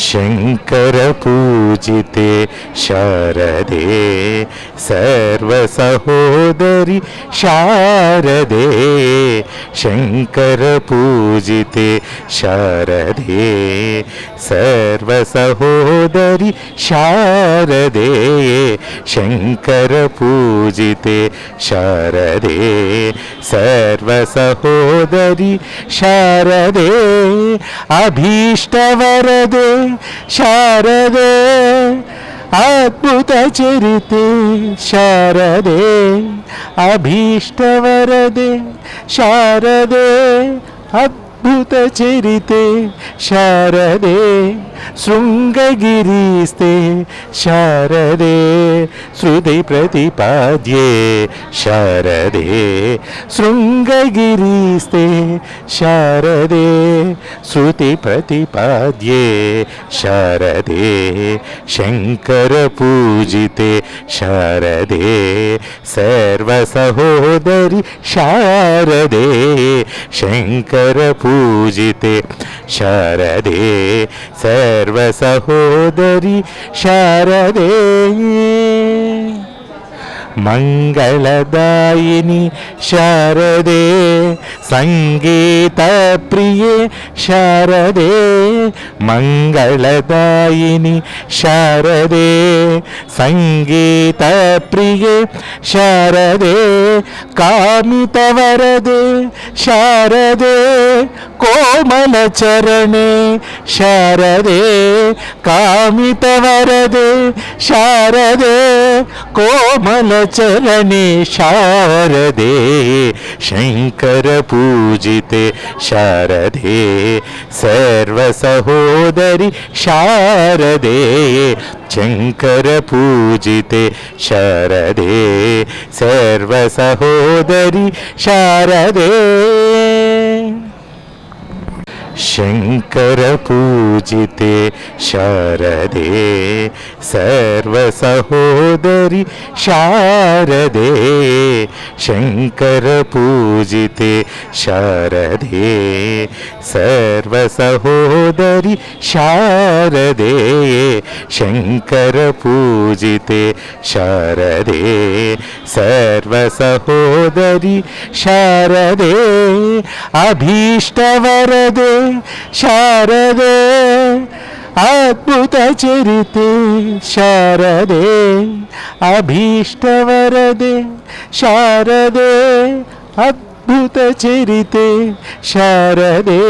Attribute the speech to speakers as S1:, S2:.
S1: ಶಂಕರ ಪೂಜಿತೆ ಶಾರದೆ ಸರ್ವ ಸಹೋದರಿ ಶಾರದೆ ಶಂಕರ ಪೂಜಿತೆ ಶಾರದೆ ಸರ್ವ ಸಹೋದರಿ ಶಾರದೆ ಶಂಕರ ಪೂಜಿತೆ ಶಾರದೆ ಸರ್ವ ಸಹೋದರಿ ಶಾರದೆ ಅಭೀಷ್ಟವರದೆ ಶಾರದೆ ಅದ್ಭುತ ಚರಿತೆ ಶಾರದೆ ಅಭೀಷ್ಟವರದೆ ಶಾರದೆ ಅದ್ಭುತ ಚರಿತೆ ಶಾರದೆ ಶೃಂಗಗಿರಿಸ್ತೆ ಶಾರದೆ ಶ್ರುತಿ ಪ್ರತಿಪಾದ್ಯೆ ಶಾರದೆ ಶೃಂಗಗಿರಿಸ್ತೆ ಶಾರದೆ ಶ್ರುತಿ ಪ್ರತಿಪಾದ್ಯೆ ಶಾರದೆ ಶಂಕರ ಪೂಜಿತೆ ಶಾರದೆ ಸರ್ವ ಸಹೋದರಿ ಶಾರದೆ ಶಂಕರ ಪೂಜಿತೆ ಶಾರದೆ ಸರ್ವ ಸಹೋದರಿ ಶಾರದೆ ಮಂಗಳದಾಯಿನಿ ಶಾರದೆ ಸಂಗೀತ ಪ್ರಿಯೆ ಶಾರದೆ ಮಂಗಳದಾಯಿನಿ ಶಾರದೆ ಸಂಗೀತ ಪ್ರಿಯೆ ಶಾರದೆ ಕಾಮಿತವರದೆ ಶಾರದೆ ಕೋಮಲ ಚರಣೆ ಶಾರದೆ ಕಾಮಿತವರದೆ ಶಾರದೆ ಕೋಮಲ ಚರಣೆ ಶಾರದೆ ಶಂಕರ ಪೂಜಿತೆ ಶಾರದೆ ಸರ್ವ ಸಹೋದರಿ ಶಾರದೆ ಶಂಕರ ಪೂಜಿತೆ ಶಾರದೆ ಸರ್ವ ಸಹೋದರಿ ಶಾರದೆ ಶಂಕರ ಪೂಜಿತೆ ಶಾರದೆ ಸರ್ವ ಸಹೋದರಿ ಶಾರದೆ ಶಂಕರ ಪೂಜಿತೆ ಶಾರದೆ ಸರ್ವ ಸಹೋದರಿ ಶಾರದೆ ಶಂಕರ ಪೂಜಿತೆ ಶಾರದೆ ಸರ್ವ ಸಹೋದರಿ ಶಾರದೆ ಅಭೀಷ್ಟವರದೆ ಶಾರದೆ ಅದ್ಭುತ ಚರಿತೆ ಶಾರದೆ ಅಭೀಷ್ಟವರದೆ ಶಾರದೆ ಅದ್ಭುತ ಚರಿತೆ ಶಾರದೆ